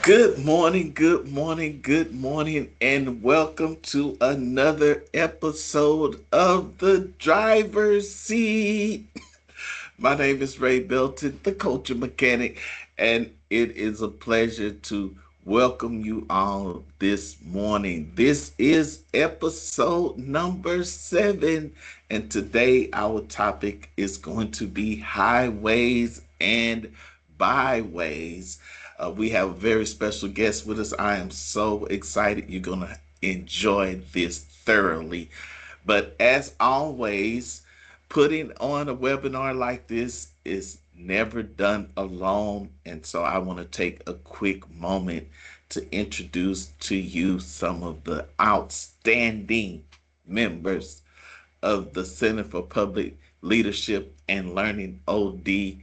good morning, good morning, and welcome to another episode of The Driver's Seat. My name is Ray Belton, the culture mechanic, and it is a pleasure to welcome you all this morning. This is episode number 7, and today our topic is going to be highways and byways. We have a very special guest with us. I am so excited. You're going to enjoy this thoroughly. But as always, putting on a webinar like this is never done alone. And so I want to take a quick moment to introduce to you some of the outstanding members of the Center for Public Leadership and Learning OD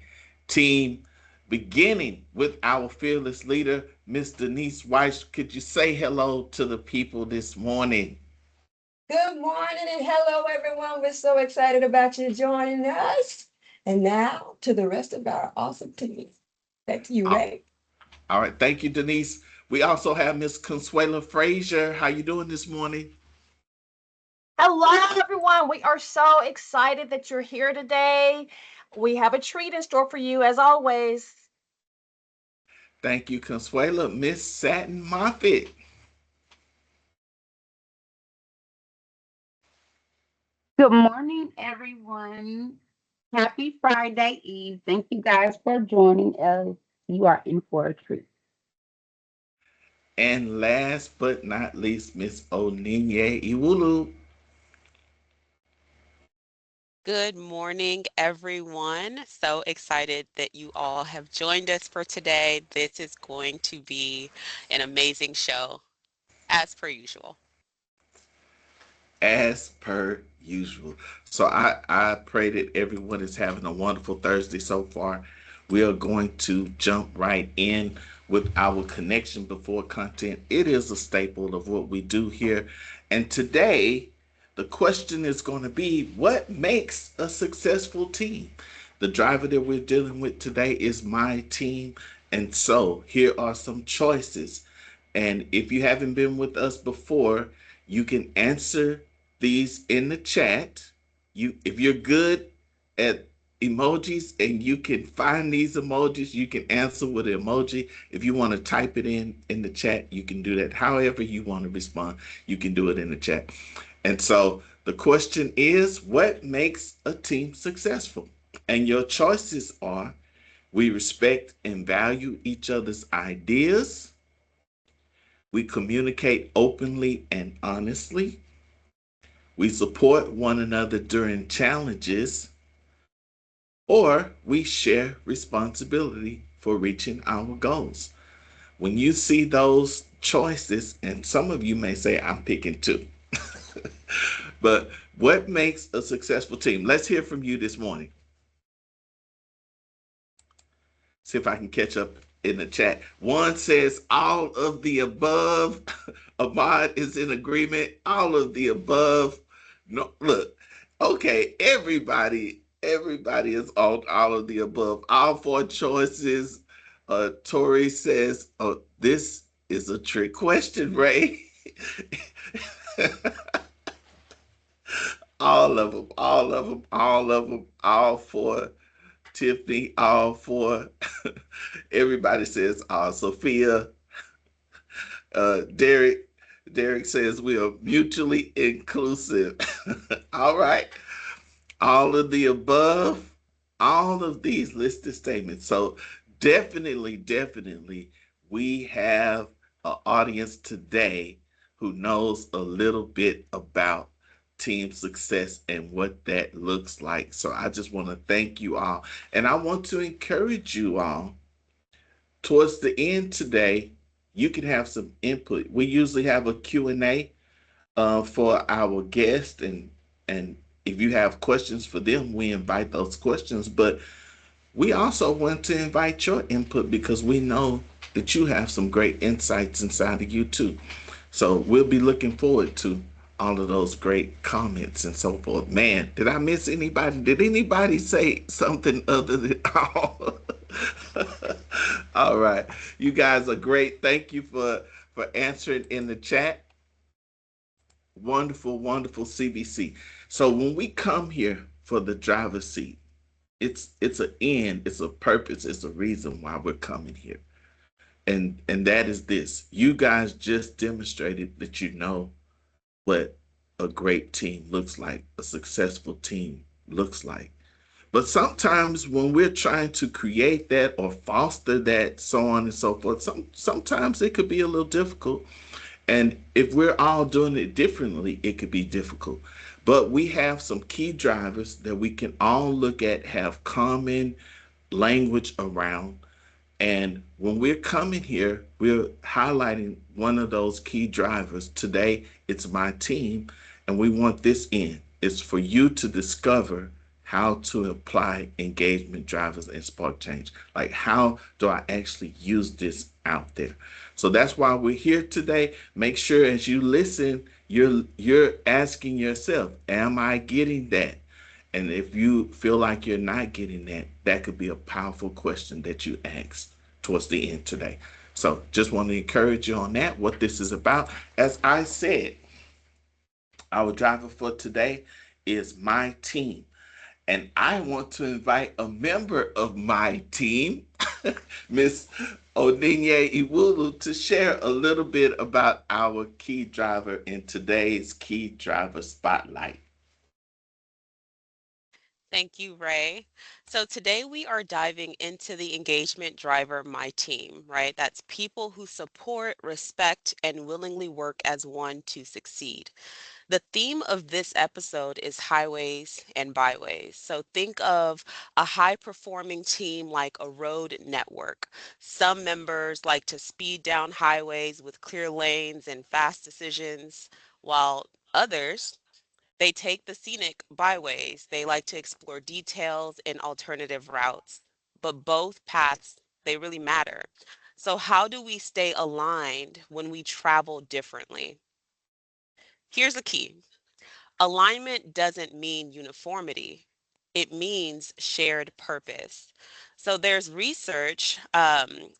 team, beginning with our fearless leader, Miss Denise Weiss. Could you say hello to the people this morning? Good morning and hello, everyone. We're so excited about you joining us. And now to the rest of our awesome team. Back to you, Uh, Ray. All right, thank you, Denise. We also have Miss Consuela Frazier. How you doing this morning? Hello, everyone. We are so excited that you're here today. We have a treat in store for you, as always. Thank you, Consuela. Miss Satin Moffitt. Good morning, everyone. Happy Friday Eve. Thank you guys for joining us. You are in for a treat. And last but not least, Miss Oninye Iwulu. Good morning, everyone. So excited that you all have joined us for today. This is going to be an amazing show, as per usual. As per usual. So I pray that everyone is having a wonderful Thursday so far. We are going to jump right in with our connection before content. It is a staple of what we do here. And today, the question is going to be what makes a successful team? The driver that we're dealing with today is my team. And so here are some choices. And if you haven't been with us before, you can answer these in the chat. If you're good at emojis and you can find these emojis, you can answer with an emoji. If you want to type it in the chat, you can do that. However you want to respond, you can do it in the chat. And so the question is, what makes a team successful? And your choices are: we respect and value each other's ideas. We communicate openly and honestly. We support one another during challenges, or we share responsibility for reaching our goals. When you see those choices, and some of you may say, I'm picking two, but what makes a successful team? Let's hear from you this morning. See if I can catch up in the chat. One says all of the above. Ahmad is in agreement. All of the above. No, look. Okay, everybody is on all of the above. All four choices. Tori says, "Oh, this is a trick question, Ray." All of them, all of them, all of them, all four. Tiffany, all four. Everybody says, Sophia, Derek. Derek says we are mutually inclusive. All right. All of the above, all of these listed statements. So definitely, we have an audience today who knows a little bit about team success and what that looks like. So I just want to thank you all. And I want to encourage you all towards the end today, you can have some input. We usually have a Q&A for our guests, and if you have questions for them, we invite those questions. But we also want to invite your input because we know that you have some great insights inside of you too. So we'll be looking forward to all of those great comments and so forth. Man, did I miss anybody? Did anybody say something other than all? All right. You guys are great. Thank you for answering in the chat. Wonderful, wonderful CBC. So when we come here for the driver's seat, it's an end, it's a purpose, it's a reason why we're coming here. And that is this. You guys just demonstrated that you know what a great team looks like, a successful team looks like. But sometimes when we're trying to create that or foster that, so on and so forth, sometimes it could be a little difficult. And if we're all doing it differently, it could be difficult. But we have some key drivers that we can all look at, have common language around, and when we're coming here, we're highlighting one of those key drivers. Today, it's my team, and we want this in. It's for you to discover how to apply engagement drivers and spark change. Like, how do I actually use this out there? So that's why we're here today. Make sure as you listen, you're asking yourself, am I getting that? And if you feel like you're not getting that, that could be a powerful question that you ask towards the end today. So just want to encourage you on that, what this is about. As I said, our driver for today is my team. And I want to invite a member of my team, Miss Odinye Iwulu, to share a little bit about our key driver in today's key driver spotlight. Thank you, Ray. So today we are diving into the engagement driver, my team, right? That's people who support, respect, and willingly work as one to succeed. The theme of this episode is highways and byways. So think of a high performing team like a road network. Some members like to speed down highways with clear lanes and fast decisions, while others they take the scenic byways. They like to explore details and alternative routes. But both paths, they really matter. So how do we stay aligned when we travel differently? Here's the key. Alignment doesn't mean uniformity. It means shared purpose. So there's research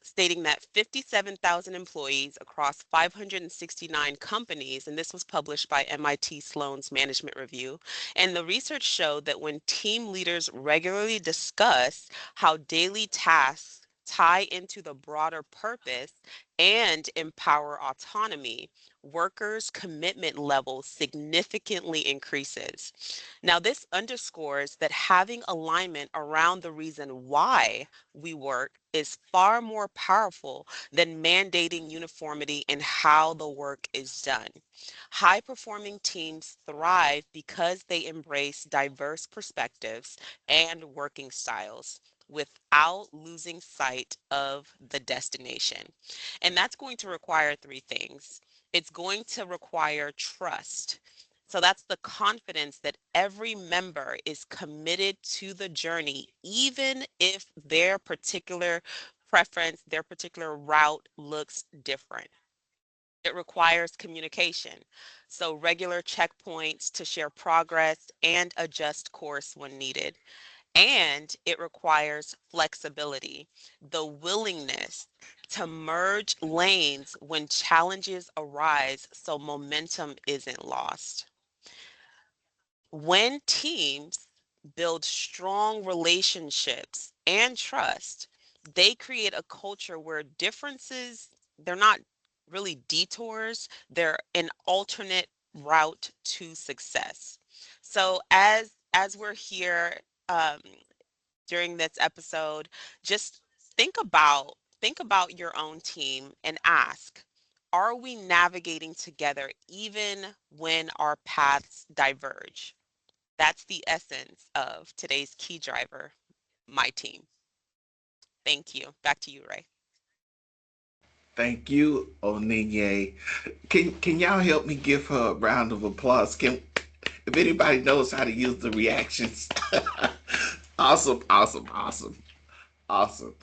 stating that 57,000 employees across 569 companies, and this was published by MIT Sloan's Management Review, and the research showed that when team leaders regularly discuss how daily tasks tie into the broader purpose and empower autonomy, workers' commitment level significantly increases. Now, this underscores that having alignment around the reason why we work is far more powerful than mandating uniformity in how the work is done. High performing teams thrive because they embrace diverse perspectives and working styles without losing sight of the destination. And that's going to require three things. It's going to require trust. So that's the confidence that every member is committed to the journey, even if their particular preference, their particular route looks different. It requires communication. So regular checkpoints to share progress and adjust course when needed. And it requires flexibility, the willingness to merge lanes when challenges arise so momentum isn't lost. When teams build strong relationships and trust, they create a culture where differences, they're not really detours, they're an alternate route to success. So as we're here during this episode, just think about your own team and ask, are we navigating together even when our paths diverge? That's the essence of today's key driver, my team. Thank you. Back to you, Ray. Thank you, Oninye. Can y'all help me give her a round of applause? Can if anybody knows how to use the reactions? Awesome, awesome, awesome, awesome.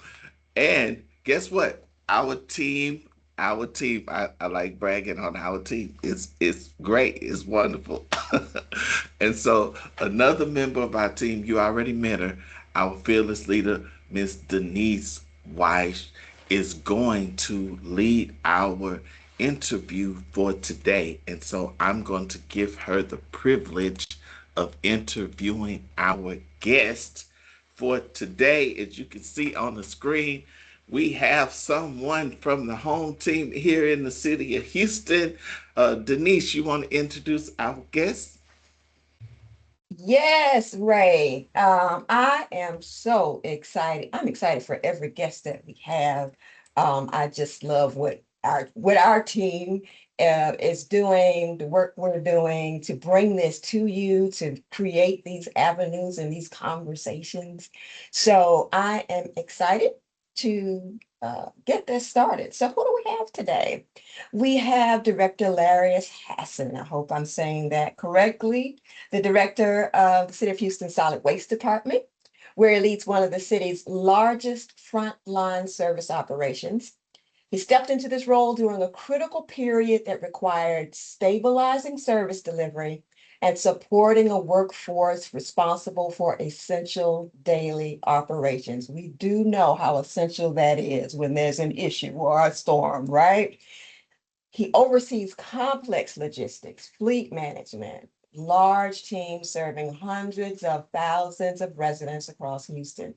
And guess what? Our team, I like bragging on our team. It's great. It's wonderful. And so another member of our team, you already met her, our fearless leader, Miss Denise Weiss is going to lead our interview for today. And so I'm going to give her the privilege of interviewing our guest for today. As you can see on the screen, we have someone from the home team here in the city of Houston. Denise, you want to introduce our guest? Yes, Ray. I am so excited. I'm excited for every guest that we have. I just love what our team is doing, the work we're doing to bring this to you, to create these avenues and these conversations. So I am excited to get this started. So who do we have today? We have Director Larius Hassan. I hope I'm saying that correctly, the director of the City of Houston Solid Waste Department, where he leads one of the city's largest frontline service operations. He stepped into this role during a critical period that required stabilizing service delivery and supporting a workforce responsible for essential daily operations. We do know how essential that is when there's an issue or a storm, right? He oversees complex logistics, fleet management, large teams serving hundreds of thousands of residents across Houston.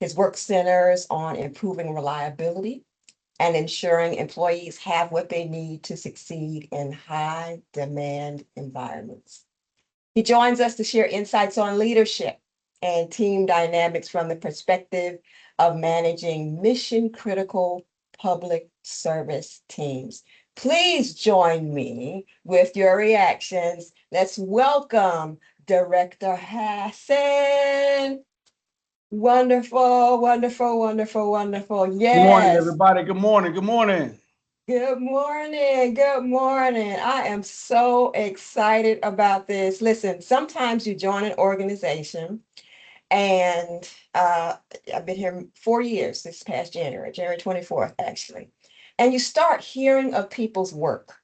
His work centers on improving reliability and ensuring employees have what they need to succeed in high demand environments. He joins us to share insights on leadership and team dynamics from the perspective of managing mission critical public service teams. Please join me with your reactions. Let's welcome Director Hassan. Wonderful, wonderful, wonderful, wonderful. Good morning, Yes. everybody. Good morning. Good morning. Good morning. Good morning. I am so excited about this. Listen, sometimes you join an organization and I've been here 4 years this past January 24th, actually. And you start hearing of people's work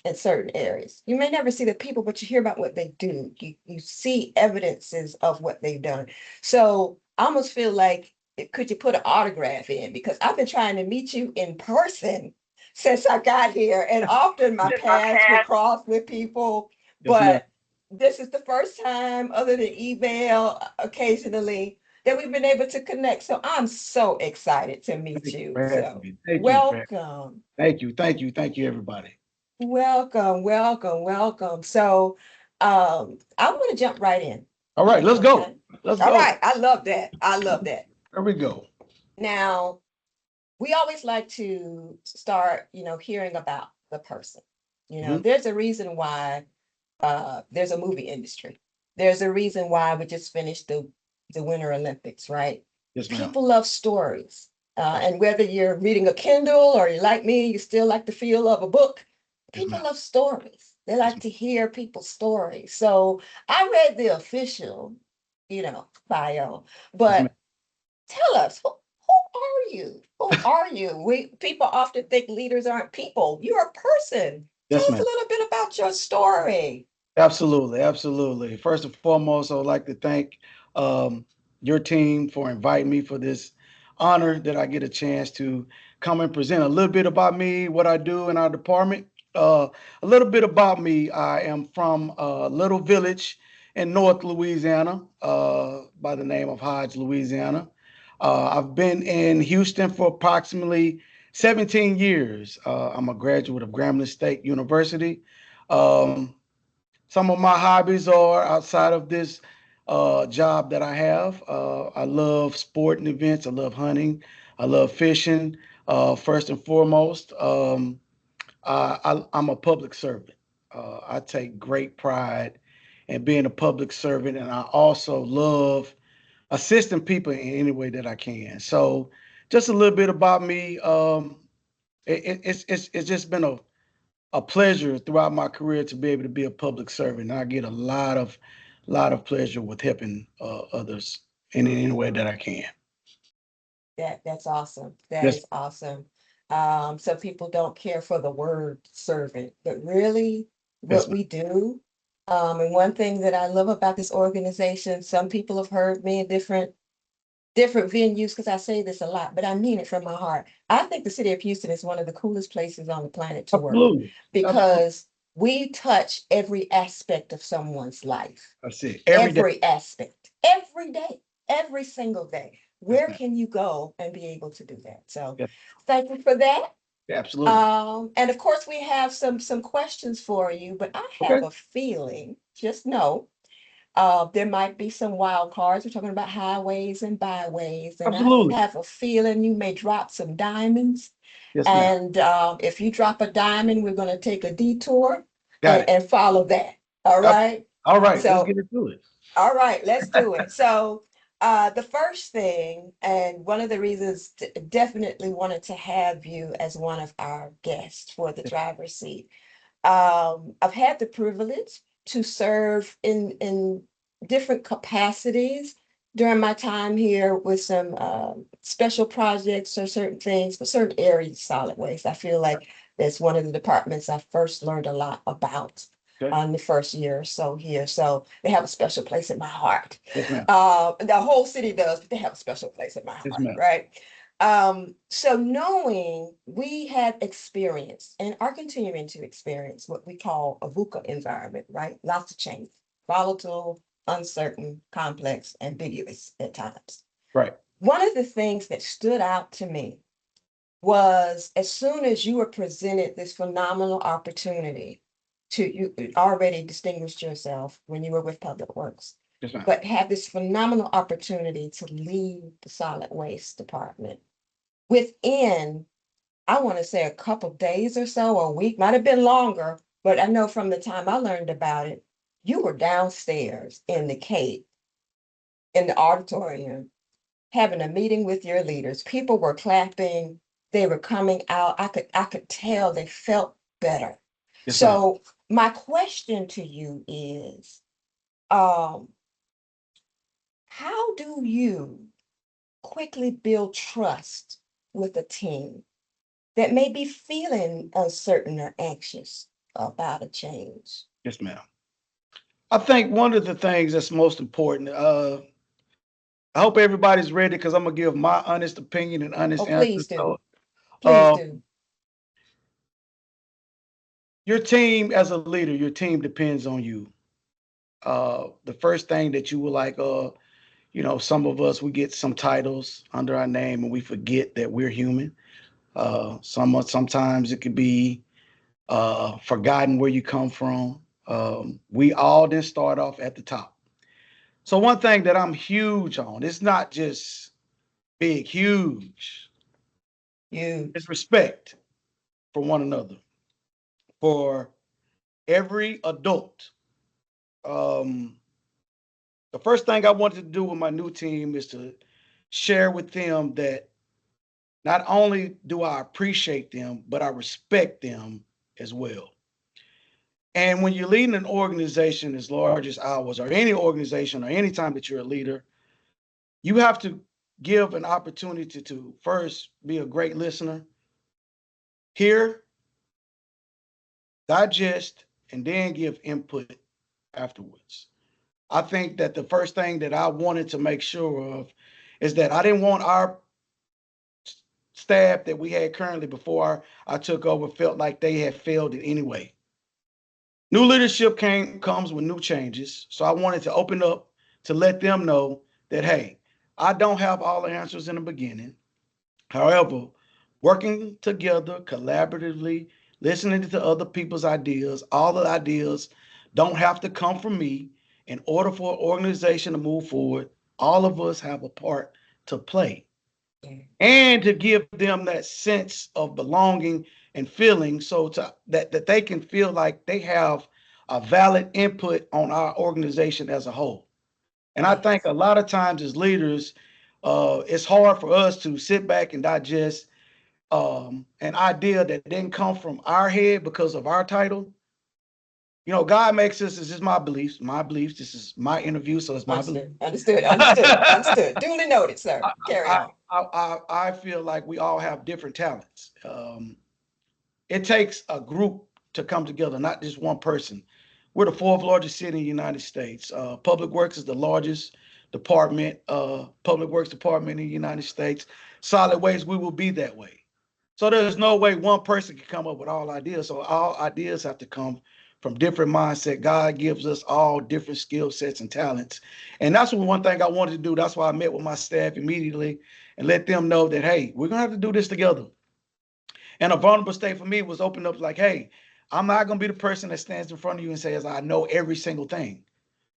in certain areas. You may never see the people, but you hear about what they do. You see evidences of what they've done. So I almost feel like, could you put an autograph in? Because I've been trying to meet you in person since I got here. And often my paths would cross with people, Yes, ma'am. but this is the first time, other than email occasionally, that we've been able to connect. So I'm so excited to meet Thank you you. for having So me. Thank you for welcome, Thank you. Thank you. Thank you, everybody. welcome, welcome, welcome. So I want to jump right in. All right, let's go. Okay. Let's All go. right. I love that. I love that. There we go. Now, we always like to start, hearing about the person. Mhm. There's a reason why there's a movie industry. There's a reason why we just finished the Winter Olympics, right? Yes, ma'am. People love stories. And whether you're reading a Kindle or you like me, you still like the feel of a book, Yes, people ma'am. love stories. They Yes, like ma'am. to hear people's stories. So I read the official, bio, Yes, ma'am. but tell us, who are you? Who are you? People often think leaders aren't people. You're a person. Tell Yes, us a ma'am. little bit about your story. Absolutely, absolutely. First and foremost, I would like to thank um, your team for inviting me for this honor that I get a chance to come and present a little bit about me, what I do in our department. A little bit about me. I am from a little village in North Louisiana by the name of Hodge, Louisiana. I've been in Houston for approximately 17 years. I'm a graduate of Grambling State University. Um, some of my hobbies are outside of this job that I have. I love sporting events. I love hunting. I love fishing. First and foremost, I'm a public servant. I take great pride in being a public servant, and I also love assisting people in any way that I can. So, just a little bit about me. It's just been a pleasure throughout my career to be able to be a public servant. I get a lot of pleasure with helping others in any way that I can. That's awesome. That Yes, is awesome. So people don't care for the word servant, but really yes, what we do. And one thing that I love about this organization, some people have heard me in different different venues, because I say this a lot, but I mean it from my heart. I think the city of Houston is one of the coolest places on the planet to work Absolutely. Absolutely. because we touch every aspect of someone's life, That's it. Every day. every aspect, every day, every single day. Yes, Where ma'am. can you go and be able to do that? So Yeah, thank you for that. absolutely. And of course, we have some questions for you, but I Okay. have a feeling, just know, there might be some wild cards. We're talking about highways and byways, and I Absolutely. have a feeling you may drop some diamonds. Yes, ma'am. And if you drop a diamond, we're going to take a detour Got it. and follow that. All Uh, right. All right. Let's So, get into it. all right, let's do it. So, the first thing, and one of the reasons definitely wanted to have you as one of our guests for the driver's seat. I've had the privilege to serve in different capacities during my time here with some special projects or certain things for certain areas of solid waste. I feel like that's one of the departments I first learned a lot about Okay. the first year or so here. So they have a special place in my heart. Yes, ma'am. The whole city does, but they have a special place in my Yes, heart, ma'am. right? So knowing we have experienced and are continuing to experience what we call a VUCA environment, right? Lots of change, volatile, uncertain, complex, ambiguous at times. Right. One of the things that stood out to me was as soon as you were presented this phenomenal opportunity to you already distinguished yourself when you were with Public Works, Yes, ma'am. but had this phenomenal opportunity to lead the solid waste department within, I want to say a couple days or so, a week, might have been longer, but I know from the time I learned about it, you were downstairs in the cave, in the auditorium, having a meeting with your leaders. People were clapping, they were coming out. I could tell they felt better. Yes, ma'am. So my question to you is, um, how do you quickly build trust with a team that may be feeling uncertain or anxious about a change? Yes, ma'am. I think one of the things that's most important, I hope everybody's ready because I'm gonna give my honest opinion and honest Oh, answer. please do. So, Please uh, do. your team as a leader, your team depends on you. The first thing that you will like, some of us we get some titles under our name and we forget that we're human. Sometimes it could be forgotten where you come from. We all didn't start off at the top. So one thing that I'm huge on, it's not just big, huge, is Huge. respect for one another. For every adult. Um, the first thing I wanted to do with my new team is to share with them that not only do I appreciate them, but I respect them as well. And when you're leading an organization as large as ours, or any organization, or any time that you're a leader, you have to give an opportunity to first be a great listener, hear, digest, and then give input afterwards. I think that the first thing that I wanted to make sure of is that I didn't want our staff that we had currently before I took over felt like they had failed in any way. New leadership comes with new changes. So I wanted to open up to let them know that, hey, I don't have all the answers in the beginning. However, working together collaboratively, listening to other people's ideas, all the ideas don't have to come from me. In order for an organization to move forward, all of us have a part to play. Yeah. And to give them that sense of belonging and feeling so that they can feel like they have a valid input on our organization as a whole. And I think Yes. a lot of times as leaders, it's hard for us to sit back and digest an idea that didn't come from our head because of our title. God makes us, this is my beliefs, this is my interview, so it's my belief. Understood. Understood. Understood. Understood. Duly noted, sir. Carry I, on. I feel like we all have different talents. It takes a group to come together, not just one person. We're the fourth largest city in the United States. Public Works is the largest department, public works department in the United States, solid waste, we will be that way. So there's no way one person can come up with all ideas. So all ideas have to come from different mindset. God gives us all different skill sets and talents. And that's one thing I wanted to do. That's why I met with my staff immediately and let them know that, hey, we're gonna have to do this together. And a vulnerable state for me was open up like, hey, I'm not gonna be the person that stands in front of you and says, I know every single thing.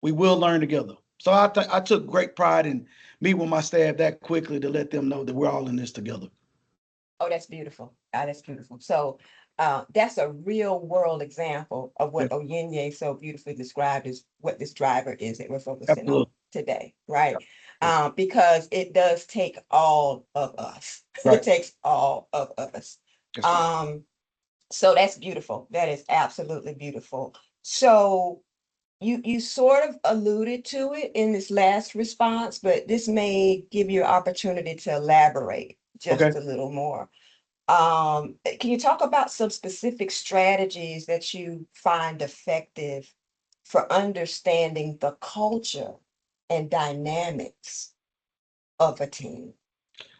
We will learn together. So I took great pride in meeting with my staff that quickly to let them know that we're all in this together. Oh, that's beautiful. That's beautiful. So that's a real world example of Yeah, what Oyenye so beautifully described as what this driver is that we're focusing on absolutely. today, right? Yes, Because it does take all of us. It right. takes all of us. That's right. Um, so that's beautiful. That is absolutely beautiful. So you sort of alluded to it in this last response, but this may give you an opportunity to elaborate Okay. just a little more. Can you talk about some specific strategies that you find effective for understanding the culture and dynamics of a team?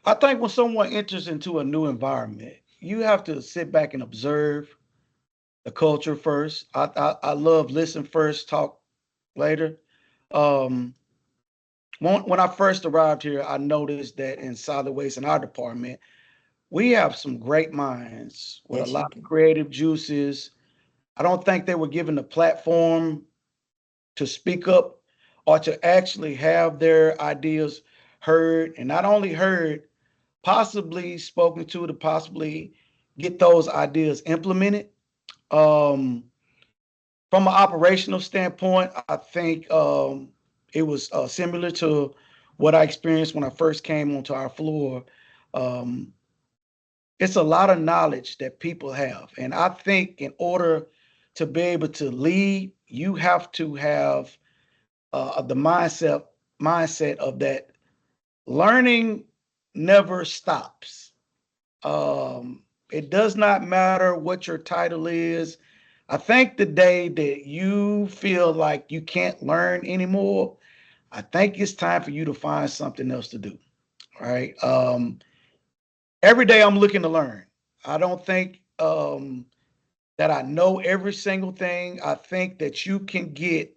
I think when someone enters into a new environment, you have to sit back and observe the culture first. I love listen first, talk later. Um, when I first arrived here, I noticed that in solid waste in our department, we have some great minds with a Yes, you lot of do. creative juices. I don't think they were given the platform to speak up or to actually have their ideas heard, and not only heard, possibly spoken to possibly get those ideas implemented. Um, from an operational standpoint, I think it was similar to what I experienced when I first came onto our floor. Um, it's a lot of knowledge that people have, and I think in order to be able to lead, you have to have the mindset of that learning never stops. It does not matter what your title is. I think the day that you feel like you can't learn anymore, I think it's time for you to find something else to do. Right. Every day I'm looking to learn. I don't think that I know every single thing. I think that you can get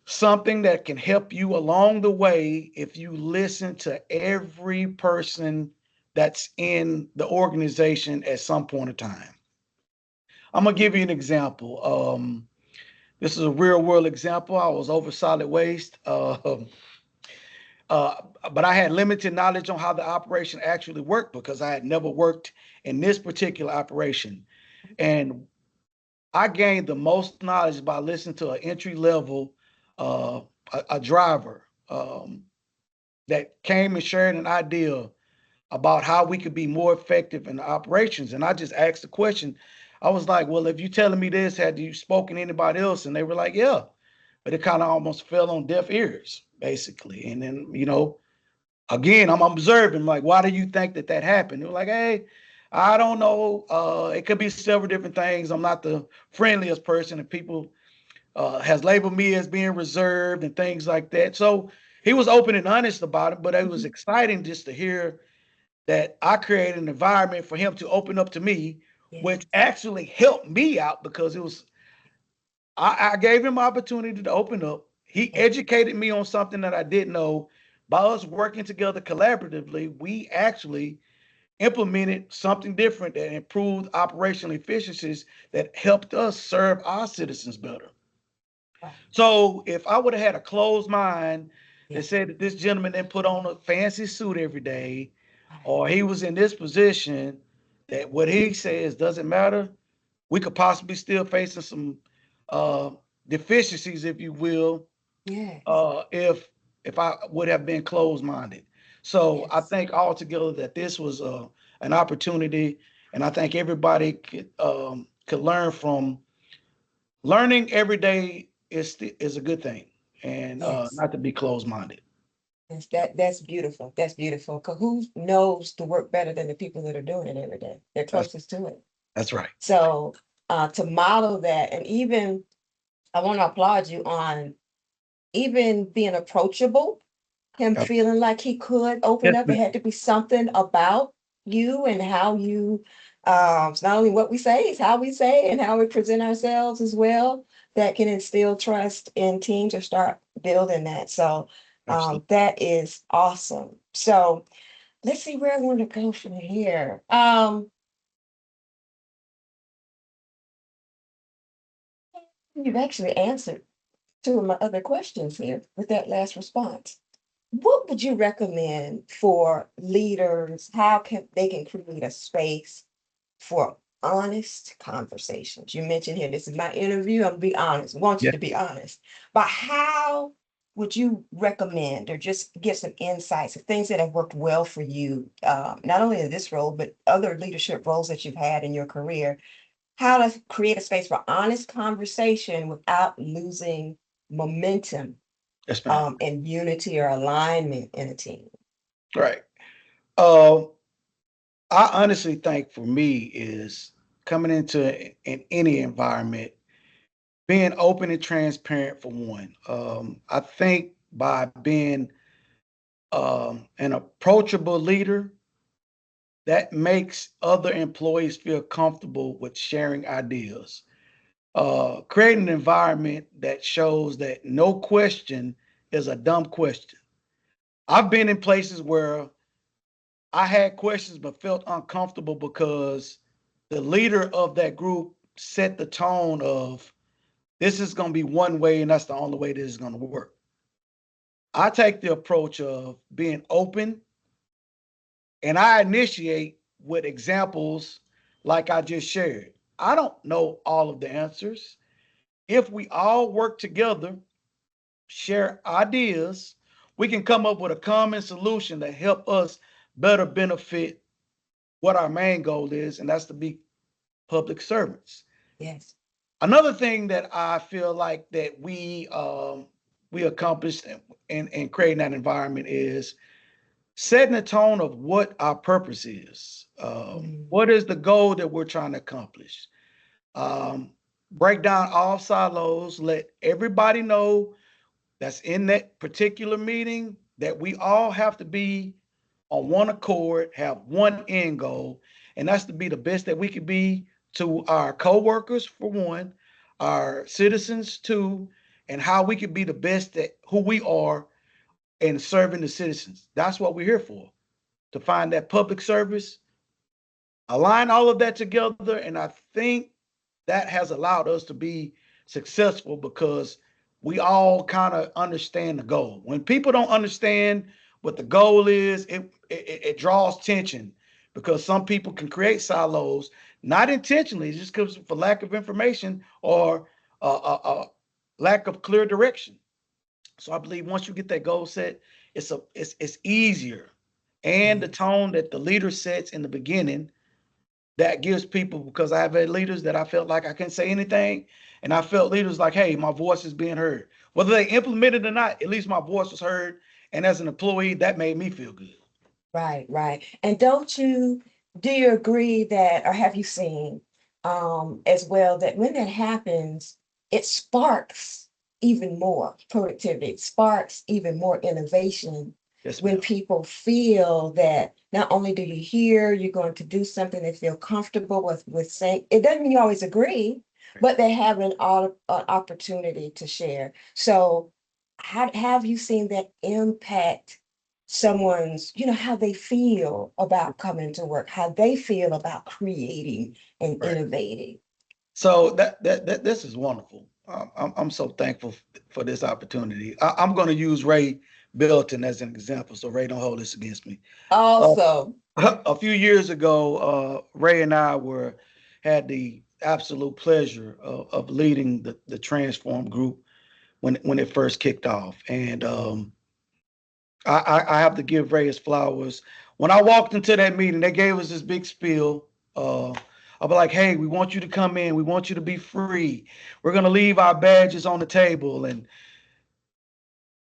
something that can help you along the way if you listen to every person that's in the organization at some point of time. I'm gonna give you an example. This is a real world example. I was over solid waste, uh, but I had limited knowledge on how the operation actually worked because I had never worked in this particular operation. And I gained the most knowledge by listening to an entry level, uh, a driver that came and shared an idea about how we could be more effective in the operations. And I just asked the question. I was like, well, if you telling me this, had you spoken to anybody else? And they were like, yeah. But it kind of almost fell on deaf ears, basically. And then, again, I'm observing, like, why do you think that that happened? They were like, hey, I don't know. It could be several different things. I'm not the friendliest person, and people has labeled me as being reserved and things like that. So he was open and honest about it, but it was Mhm. exciting just to hear that I created an environment for him to open up to me, Yes. which actually helped me out because I gave him opportunity to open up. He Yes. educated me on something that I didn't know. By us working together collaboratively, we actually implemented something different that improved operational efficiencies that helped us serve our citizens better. Right. So if I would have had a closed mind that Yes. said that this gentleman didn't put on a fancy suit every day, Right. or he was in this position, that what he says doesn't matter, we could possibly still facing some uh, deficiencies, if you will, Yes. if I would have been closed minded. So I Yes. think altogether that this was an opportunity, and I think everybody could learn from learning every day is a good thing, and Yes. not to be closed minded. Yes. That's beautiful. That's beautiful. Because who knows the work better than the people that are doing it every day? They're That's closest to it. that's right. So to model that, and even I want to applaud you on even being approachable, him Yep. feeling like he could open Yes, up. It ma'am. had to be something about you and how you, it's not only what we say, it's how we say and how we present ourselves as well that can instill trust in teams or start building that. So Absolutely. that is awesome. So let's see where I want to go from here. You've actually answered two of my other questions here with that last response. What would you recommend for leaders? How can they can create a space for honest conversations? You mentioned here, this is my interview. I'm gonna be honest. I want you Yeah. to be honest. But how would you recommend or just give some insights of things that have worked well for you, not only in this role, but other leadership roles that you've had in your career? How to create a space for honest conversation without losing momentum Yes, ma'am. and unity or alignment in a team. Right. Uh, I honestly think for me is coming into in any environment, being open and transparent for one. I think by being an approachable leader, that makes other employees feel comfortable with sharing ideas. Create an environment that shows that no question is a dumb question. I've been in places where I had questions but felt uncomfortable because the leader of that group set the tone of this is going to be one way and that's the only way this is going to work. I take the approach of being open and I initiate with examples like I just shared. I don't know all of the answers. If we all work together, share ideas, we can come up with a common solution that help us better benefit what our main goal is, and that's to be public servants. Yes. Another thing that I feel like that we accomplished in creating that environment is setting the tone of what our purpose is. Mm, What is the goal that we're trying to accomplish? Um, Break down all silos. Let everybody know that's in that particular meeting that we all have to be on one accord, have one end goal, and that's to be the best that we could be to our coworkers for one, our citizens two, and how we could be the best at who we are in serving the citizens. That's what we're here for, to find that public service, align all of that together, and I think that has allowed us to be successful because we all kind of understand the goal. When people don't understand what the goal is, it draws tension because some people can create silos, not intentionally, just because for lack of information or lack of clear direction. So I believe once you get that goal set, it's easier, and the yes. tone that the leader sets in the beginning that gives people, because I have had leaders that I felt like I couldn't say anything, and I felt leaders like, hey, my voice is being heard. Whether they implement it or not, at least my voice was heard. And as an employee, that made me feel good. Right, right. And do you agree that, or have you seen as well that when that happens, it sparks even more productivity, it sparks even more innovation Yes, when ma'am. people feel that not only do you hear, you're going to do something they feel comfortable with saying, it doesn't mean you always agree, but they have an opportunity to share. So how have you seen that impact someone's, how they feel about coming to work, how they feel about creating and Right. innovating? So that this is wonderful. I'm so thankful for this opportunity. I'm going to use Ray Bilton as an example, so Ray don't hold this against me. Uh, Also, a few years ago, Ray and I were had the absolute pleasure of leading the Transform group when it first kicked off. And I have to give Ray his flowers. When I walked into that meeting, they gave us this big spiel. I'll be like, hey, we want you to come in. We want you to be free. We're going to leave our badges on the table. And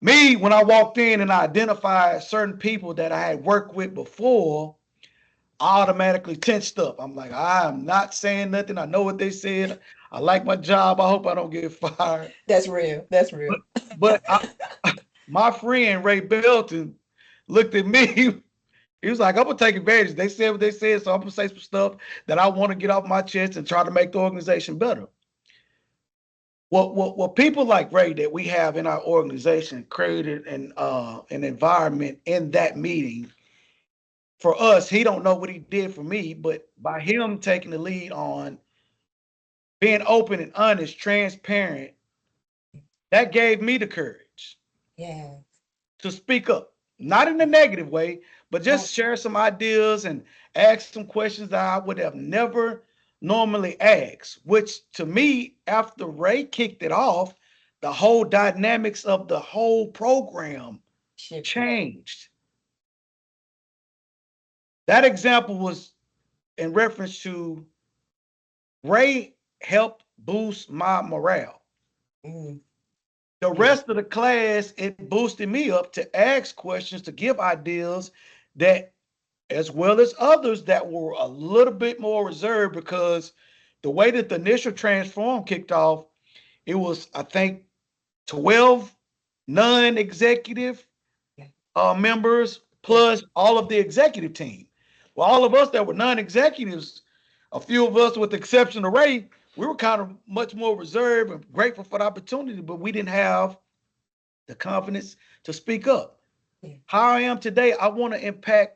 me, when I walked in and I identified certain people that I had worked with before, I automatically tensed up. I'm like, I'm not saying nothing. I know what they said. I like my job. I hope I don't get fired. That's real. That's But real. my friend Ray Belton looked at me. He was like, I'm gonna take advantage. They said what they said, so I'm gonna say some stuff that I want to get off my chest and try to make the organization better. What people like Ray that we have in our organization created an environment in that meeting for us. He don't know what he did for me, but by him taking the lead on being open and honest, transparent, that gave me the courage Yeah. to speak up, not in a negative way, but Right. just share some ideas and ask some questions that I would have never normally asked, which to me, after Ray kicked it off, the whole dynamics of the whole program Shifted. changed. That example was in reference to Ray helped boost my morale. Mm, The beautiful. rest of the class, it boosted me up to ask questions, to give ideas that, as well as others that were a little bit more reserved, because the way that the initial transform kicked off, it was, I think, 12 non-executive Yeah. members Yeah. plus all of the executive team. Well, all of us that were non-executives, a few of us with the exception of Ray, we were kind of much more reserved and grateful for the opportunity, but we didn't have the confidence to speak up. Yeah. How I am today, I want to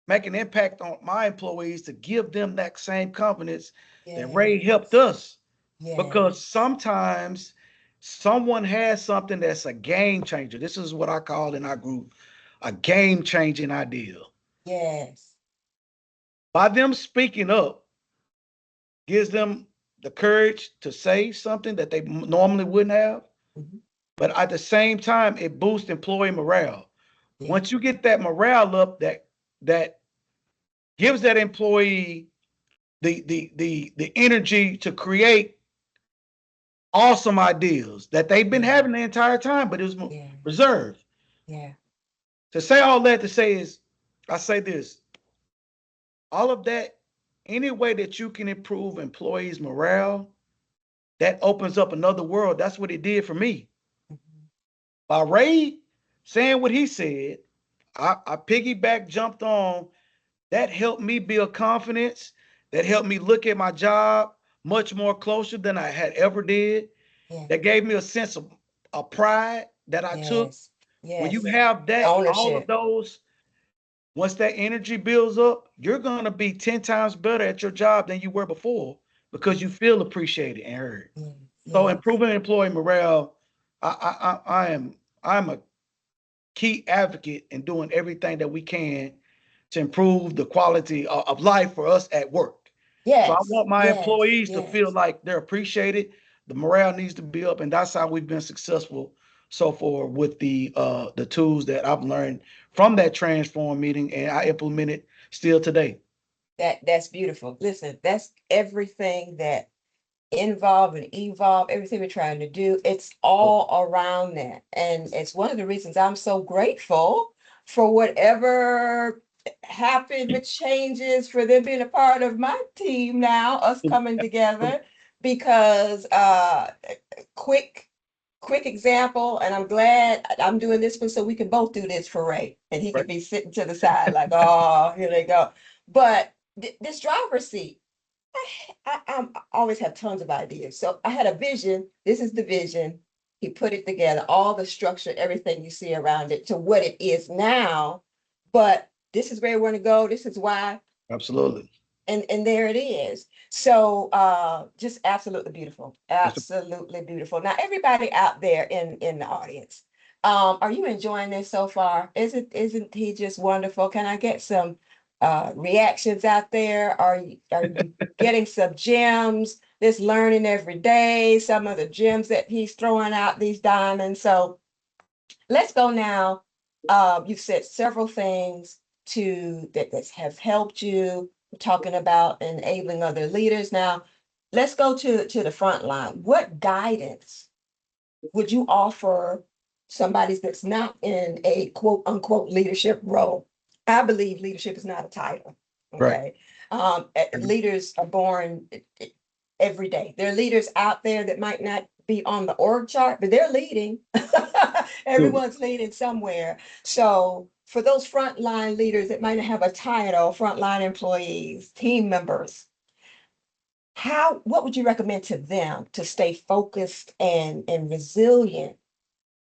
make an impact on my employees to give them that same confidence that Ray helped Yes. us. Because Yes. sometimes someone has something that's a game changer. This is what I call in our group a game changing idea. Yes. By them speaking up, gives them the courage to say something that they normally wouldn't have. Mhm. But at the same time, it boosts employee morale. Yeah. Once you get that morale up, that gives that employee the energy to create awesome ideas that they've been Yeah. having the entire time, but it was Yeah. reserved. Yeah. To say all that to say is, I say this: all of that, any way that you can improve employees' morale, that opens up another world. That's what it did for me. Mhm. By Ray saying what he said, I piggyback jumped on. That helped me build confidence. That helped me look at my job much more closer than I had ever did. Yeah. That gave me a sense of pride that I took. Yes. When you Yes. have that, all of Ownership. those, once that energy builds up, you're going to be 10 times better at your job than you were before because you feel appreciated and heard. Yeah. So Yes. improving employee morale, I'm a key advocate in doing everything that we can to improve the quality of life for us at work. So I Yes. want my Yes. employees to feel Yes. like they're appreciated. The morale needs to be up, and that's how we've been successful so far with the tools that I've learned from that transform meeting, and I implement it still today. That's beautiful. Listen, that's everything that involve and evolve, everything we're trying to do. It's all around that. And it's one of the reasons I'm so grateful for whatever happened with changes, for them being a part of my team now, us coming together, because quick quick example, and I'm glad I'm doing this one so we can both do this for Ray, and he Right. could be sitting to the side like, oh, here they go. But this driver's seat, I always have tons of ideas. So I had a vision. This is the vision. He put it together, all the structure, everything you see around it to what it is now. But this is where we want to go. This is why, Absolutely. and there it is. So just absolutely beautiful, It's absolutely beautiful. Now everybody out there in the audience, are you enjoying this so far? Isn't he just wonderful? Can I get some reactions out there? Are you getting some gems? This learning every day, some of the gems that he's throwing out, these diamonds. So let's go now. You've said several things that have helped you. We're talking about enabling other leaders. Now, let's go to the front line. What guidance would you offer somebody that's not in a quote unquote leadership role? I believe leadership is not a title. right. Okay. Leaders are born every day. There are leaders out there that might not be on the org chart, but they're leading. Everyone's leading somewhere. So for those frontline leaders that might not have a title, frontline employees, team members, what would you recommend to them to stay focused and resilient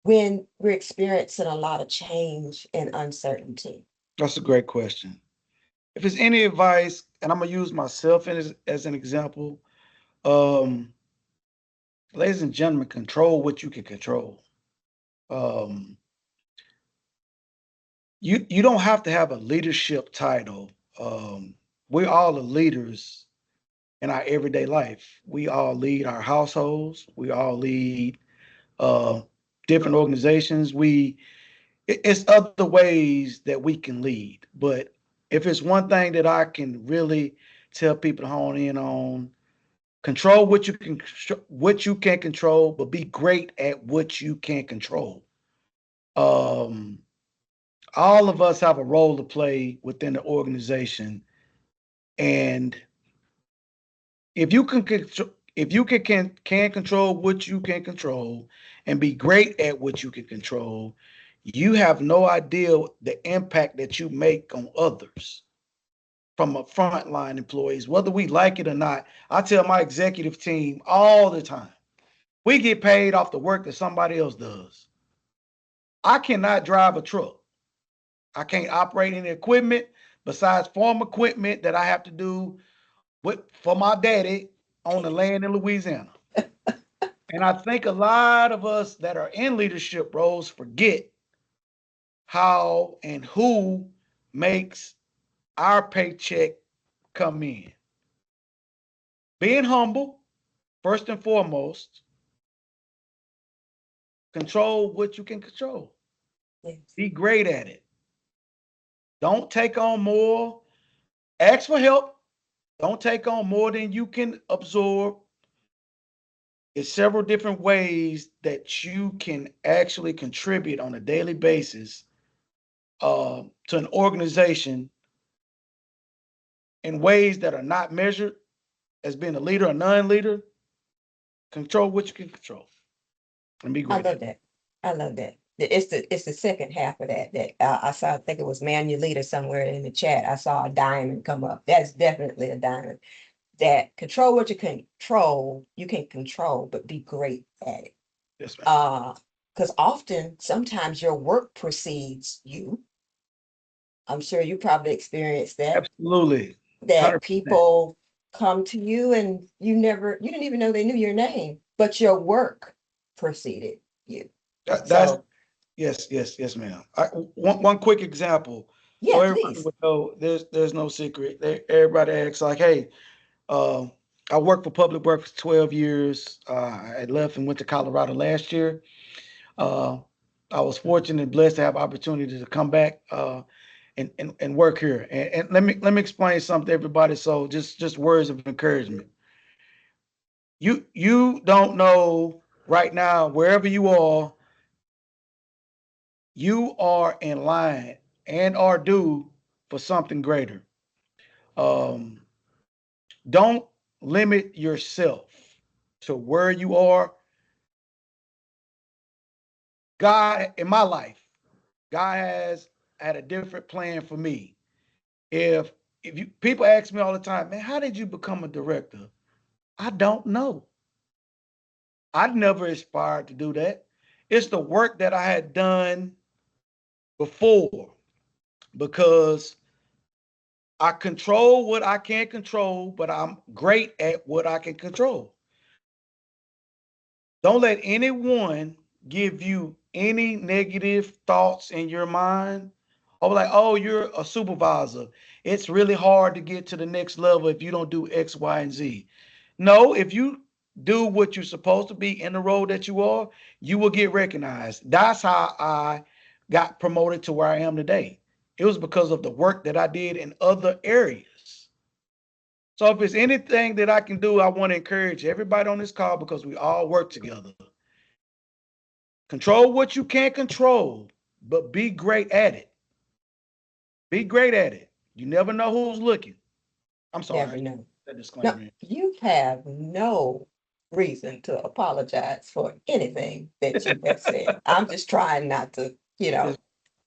when we're experiencing a lot of change and uncertainty? That's a great question. If it's any advice, and I'm gonna use myself as an example, um, ladies and gentlemen, control what you can control. Um, you don't have to have a leadership title. We all are leaders in our everyday life. We all lead our households. We all lead uh, different organizations. It's other ways that we can lead. But if it's one thing that I can really tell people to hone in on, control what you can control, but be great at what you can control. Um, all of us have a role to play within the organization, and if you can if you can control what you can control and be great at what you can control, you have no idea the impact that you make on others from a frontline employees, whether we like it or not. I tell my executive team all the time, we get paid off the work that somebody else does. I cannot drive a truck. I can't operate any equipment besides farm equipment that I have to do for my daddy on the land in Louisiana. And I think a lot of us that are in leadership roles forget how and who makes our paycheck come in. Being humble, first and foremost, control what you can control. Yes. Be great at it. Don't take on more. Ask for help. Don't take on more than you can absorb. There's several different ways that you can actually contribute on a daily basis to an organization in ways that are not measured as being a leader or non-leader. Control what you can control and be I great at love it. that. I love that. It's the second half of that I saw. I think it was man you leader somewhere in the chat. I saw a diamond come up. That's definitely a diamond. That control what you can control, but be great at it. Yes, ma'am. Because often, sometimes your work precedes you. I'm sure you probably experienced that. Absolutely. That 100%. people come to you and you didn't even know they knew your name, but your work preceded you. That's So yes, yes, yes, ma'am. One quick example, so yeah, everybody please. would know. There's no secret. Everybody asks like, "Hey, uh, I worked for Public Works for 12 years. I left and went to Colorado last year. Uh, I was fortunate and blessed to have opportunity to come back and work here. And let me explain something to everybody. So just words of encouragement. You don't know right now wherever you are in line and are due for something greater. Um, don't limit yourself to where you are. God, in my life, God has had a different plan for me. If if you people ask me all the time, man, how did you become a director? I don't know. I never aspired to do that. It's the work that I had done before because I control what I can't control, but I'm great at what I can control. Don't let anyone give you any negative thoughts in your mind. Or like, oh, you're a supervisor. It's really hard to get to the next level if you don't do X, Y, and Z. No, if you do what you're supposed to be in the role that you are, you will get recognized. That's how I got promoted to where I am today. It was because of the work that I did in other areas. So if it's anything that I can do, I want to encourage everybody on this call because we all work together. Control what you can't control, but be great at it. Be great at it. You never know who's looking. I'm Never sorry. know. that disclaimer No, in. you have no reason to apologize for anything that you have said. I'm just trying not to, Yes.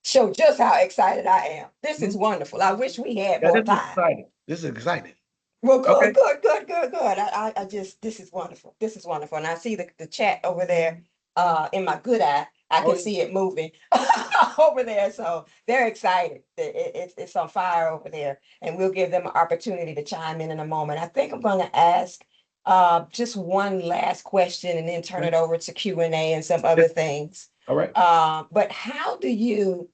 show just how excited I am. This is Mhm. wonderful. I wish we had Yeah, more this is time. exciting. This is exciting. Well, Okay. good, good, good, good, good. I just, this is wonderful. This is wonderful. And I see the chat over there, in my good eye. I Oh, can yeah. see it moving over there. So they're excited. It's on fire over there. And we'll give them an opportunity to chime in a moment. I think I'm going to ask just one last question and then turn Okay. it over to Q&A and some Yes. other things. All right. But how do you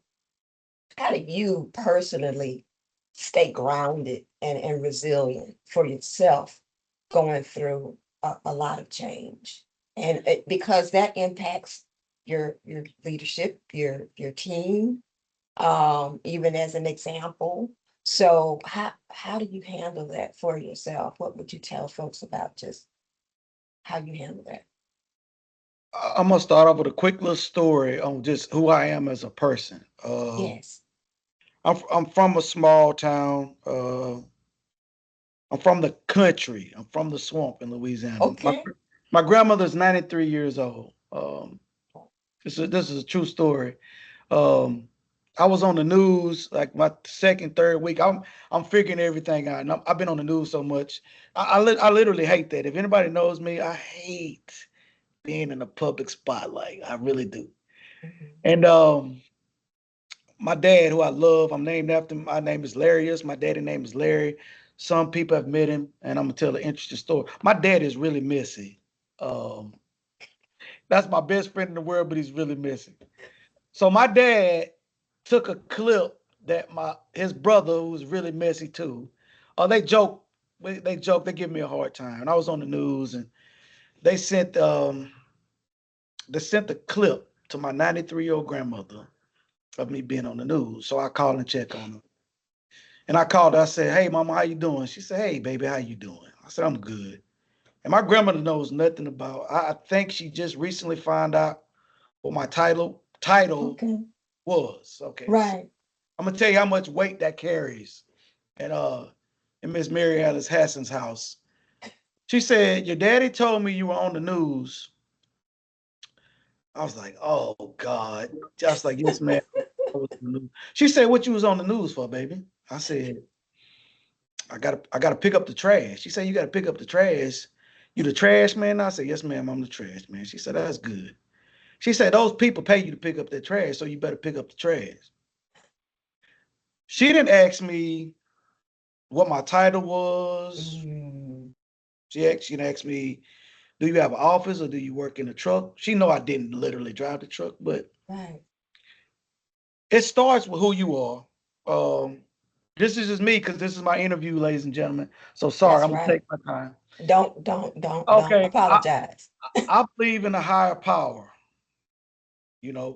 personally stay grounded and resilient for yourself going through a lot of change? And because that impacts your leadership, your team, even as an example. So how do you handle that for yourself? What would you tell folks about just how you handle that? I'm gonna start off with a quick little story on just who I am as a person. Yes. I'm from a small town. I'm from the country. I'm from the swamp in Louisiana. Okay. My grandmother's 93 years old. This is a true story. Um, I was on the news like my second, third week. I'm figuring everything out. And I've been on the news so much. I literally hate that. If anybody knows me, I hate being in the public spotlight. I really do. Mhm. And my dad, who I love, I'm named after him. My name is Larius. My daddy name is Larry. Some people have met him, and I'm gonna tell an interesting story. My dad is really messy. Um, that's my best friend in the world, but he's really messy. So my dad took a clip that my his brother, who was really messy too. They joke, they joke, they give me a hard time. And I was on the news, and they sent um they sent the clip to my 93-year-old grandmother of me being on the news. So I called and check on her. And I called her. I said, "Hey, mama, how you doing?" She said, "Hey, baby, how you doing?" I said, "I'm good." And my grandmother knows nothing about. I think she just recently found out what my title Okay. was. Okay, so Right. I'm gonna tell you how much weight that carries. And in Miss Mary Alice Hassan's house, she said, "Your daddy told me you were on the news." I was like, "Oh God!" I was like, "Yes, ma'am." I was on the news. She said, "What you was on the news for, baby?" I said, I gotta pick up the trash." She said, "You gotta pick up the trash. You the trash man?" I said, "Yes, ma'am, I'm the trash man." She said, "That's good." She said, "Those people pay you to pick up their trash, so you better pick up the trash." She didn't ask me what my title was. Mm, She didn't ask me, "Do you have an office or do you work in a truck?" She know I didn't literally drive the truck, but right. it starts with who you are. Um, this is just me because this is my interview, ladies and gentlemen. So sorry, That's I'm gonna right. take my time. Don't Okay, apologize. I believe in a higher power.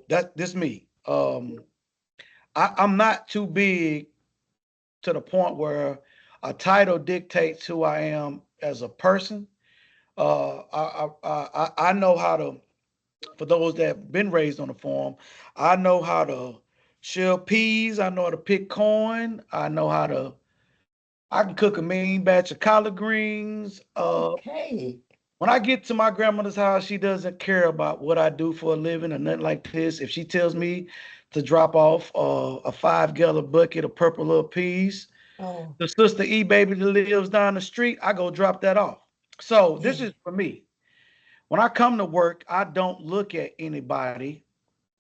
That this me. I'm not too big to the point where a title dictates who I am as a person. I know how to. For those that have been raised on the farm, I know how to shell peas. I know how to pick corn. I can cook a mean batch of collard greens. Okay. When I get to my grandmother's house, she doesn't care about what I do for a living or nothing like this. If she tells me to drop off a 5 gallon bucket of purple little peas, Oh, the sister E baby that lives down the street, I go drop that off. So this yeah. is for me. When I come to work, I don't look at anybody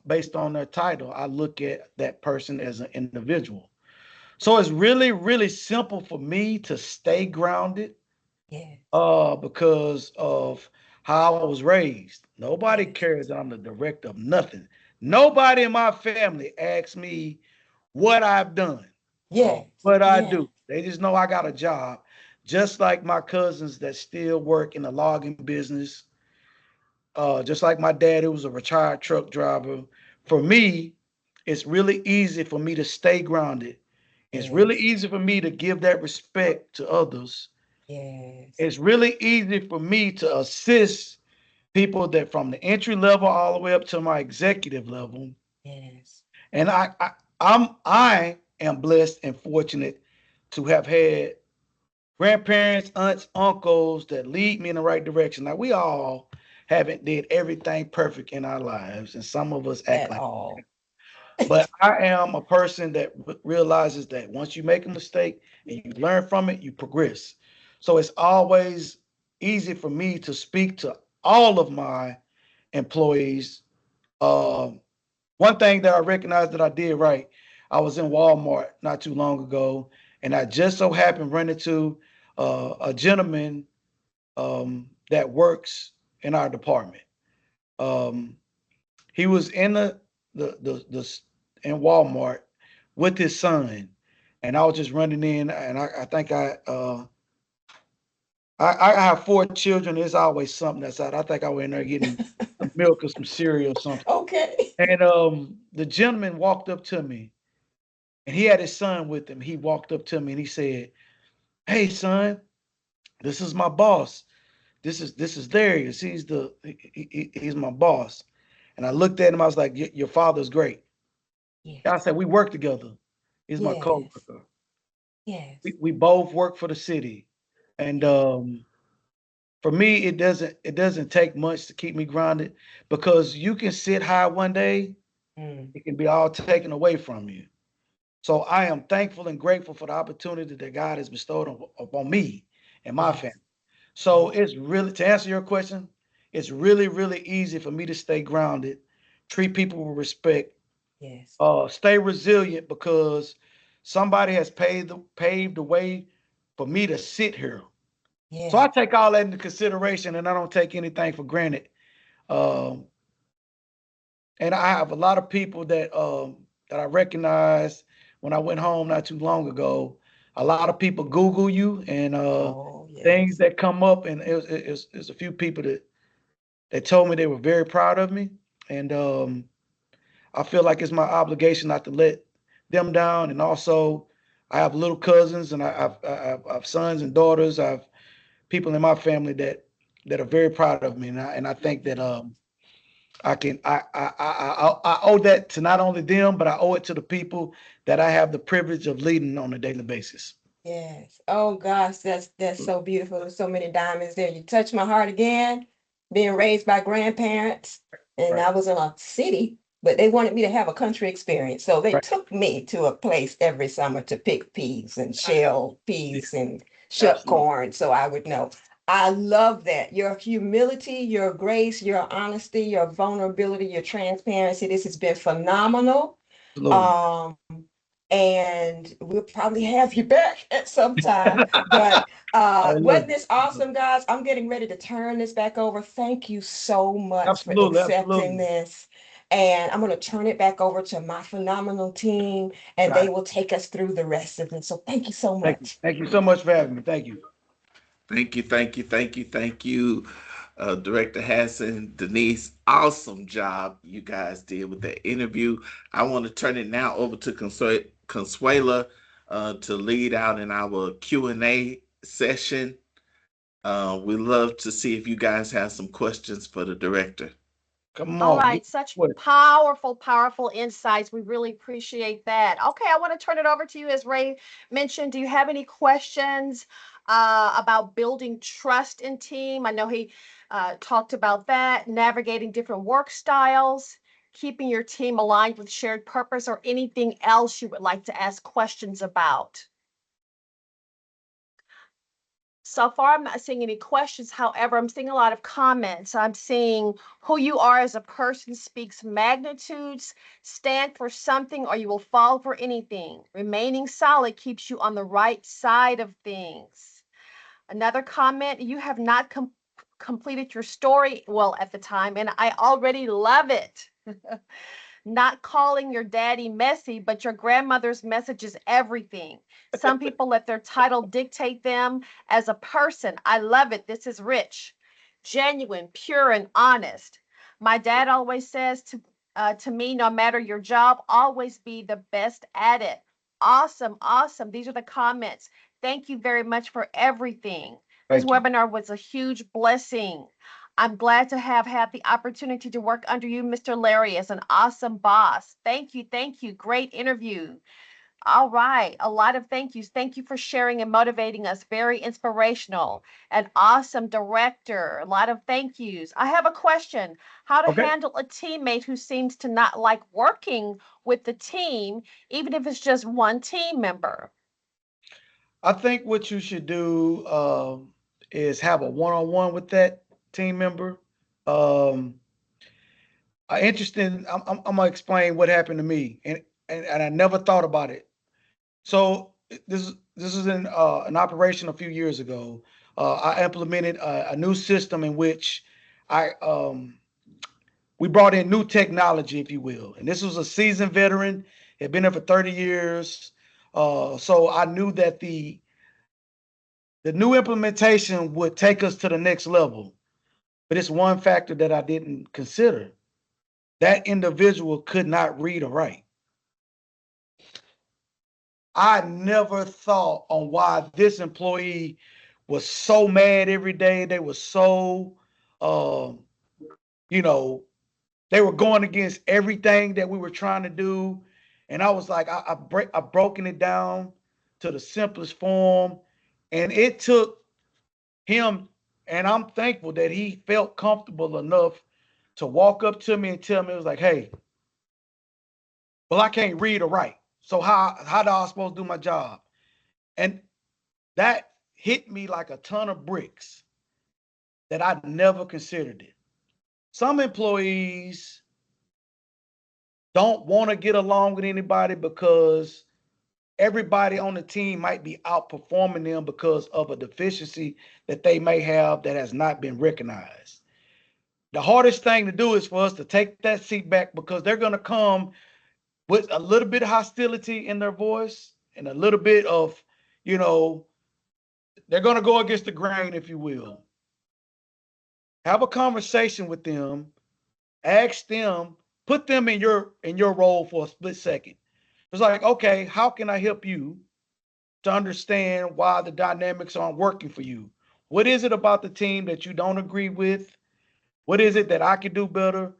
based on their title. I look at that person as an individual. So it's really, really simple for me to stay grounded Yeah. because of how I was raised. Nobody Yes. cares that I'm the director of nothing. Nobody in my family asks me what I've done or Yes. what I Yeah. do. They just know I got a job, just like my cousins that still work in the logging business, just like my dad, who was a retired truck driver. For me, it's really easy for me to stay grounded. It's really Yes. easy for me to give that respect to others. Yes. It's really easy for me to assist people that from the entry level all the way up to my executive level. Yes. And I am blessed and fortunate to have had grandparents, aunts, uncles that lead me in the right direction. Now we all haven't did everything perfect in our lives, and some of us act At like. all. But I am a person that realizes that once you make a mistake and you learn from it, you progress. So it's always easy for me to speak to all of my employees. Um, One thing that I recognized that I did right, I was in Walmart not too long ago, and I just so happened run into a gentleman that works in our department. Um, he was in the in Walmart with his son, and I was just running in, and I think I have four children. There's always something that's out. I think I went in there getting some milk or some cereal or something. Okay. And the gentleman walked up to me, and he had his son with him. He walked up to me and he said, "Hey, son, this is my boss. This is Darius. He's my boss." And I looked at him. I was like, Your father's great." I Yes. said, "We work together. He's my Yes. coworker. We, Yes. we both work for the city." And for me, it doesn't take much to keep me grounded because you can sit high one day, Mm, it can be all taken away from you. So I am thankful and grateful for the opportunity that God has bestowed upon me and my family. yes. So Yes. it's really, to answer your question, it's really, really easy for me to stay grounded, treat people with respect, Yes. stay resilient because somebody has paved the way for me to sit here. So I Yes. take all that into consideration and I don't take anything for granted. Um, and I have a lot of people that I recognize when I went home not too long ago. A lot of people Google you and Oh, things yes. that come up, and it's a few people that told me they were very proud of me, and I feel like it's my obligation not to let them down. And also, I have little cousins, and I have sons and daughters. I have people in my family that are very proud of me, and I think that I can I owe that to not only them, but I owe it to the people that I have the privilege of leading on a daily basis. Yes. Oh gosh, that's so beautiful. There's so many diamonds there. You touched my heart again. Being raised by grandparents, and Right, I was in a city, but they wanted me to have a country experience. So they right, took me to a place every summer to pick peas and shell yeah, peas and shuck absolutely. corn so I would know. I love that. Your humility, your grace, your honesty, your vulnerability, your transparency. This has been phenomenal. Absolutely. Um, and we'll probably have you back at some time. But I love wasn't it. this awesome, guys? I'm getting ready to turn this back over. Thank you so much for Absolutely, accepting absolutely. this. And I'm going to turn it back over to my phenomenal team, and Got they it. will take us through the rest of it. So thank you so Thank you. much. Thank you so much for having me. Thank you. Thank you, thank you, thank you, thank you, Director Hassan, Denise. Awesome job you guys did with that interview. I want to turn it now over to Consuela to lead out in our Q&A session. We love to see if you guys have some questions for the director. Come All on. Get right, such with it. powerful, powerful insights. We really appreciate that. Okay, I want to turn it over to you. As Ray mentioned, do you have any questions about building trust in team? I know he talked about that, navigating different work styles, keeping your team aligned with shared purpose, or anything else you would like to ask questions about. So far, I'm not seeing any questions. However, I'm seeing a lot of comments. I'm seeing who you are as a person speaks magnitudes, stand for something, or you will fall for anything. Remaining solid keeps you on the right side of things. Another comment, you have not completed your story well at the time, and I already love it. Not calling your daddy messy, but your grandmother's message is everything. Some people let their title dictate them as a person. I love it. This is rich, genuine, pure, and honest. My dad always says to me, no matter your job, always be the best at it. Awesome, awesome. These are the comments. Thank you very much for everything. This Thank you. webinar was a huge blessing. I'm glad to have had the opportunity to work under you, Mr. Larry, as an awesome boss. Thank you. Thank you. Great interview. All right. A lot of thank yous. Thank you for sharing and motivating us. Very inspirational. An awesome director. A lot of thank yous. I have a question. How to Okay. handle a teammate who seems to not like working with the team, even if it's just one team member? I think what you should do is have a one-on-one with that team member. Um, interesting. I'm gonna explain what happened to me, and I never thought about it. So this is an operation a few years ago. I implemented a new system in which I we brought in new technology, if you will. And this was a seasoned veteran, had been there for 30 years. So I knew that the new implementation would take us to the next level. But it's one factor that I didn't consider. That individual could not read or write. I never thought on why this employee was so mad every day. They were so, um, you know, they were going against everything that we were trying to do. And I was like, I've broken it down to the simplest form. And it took him, and I'm thankful that he felt comfortable enough to walk up to me and tell me, it was like, hey, well, I can't read or write. So how do I supposed to do my job? And that hit me like a ton of bricks that I never considered it. Some employees don't want to get along with anybody because everybody on the team might be outperforming them because of a deficiency that they may have that has not been recognized. The hardest thing to do is for us to take that seat back because they're going to come with a little bit of hostility in their voice and a little bit of, you know, they're going to go against the grain, if you will. Have a conversation with them, ask them, put them in your role for a split second. It's like, okay, how can I help you to understand why the dynamics aren't working for you? What is it about the team that you don't agree with? What is it that I could do better?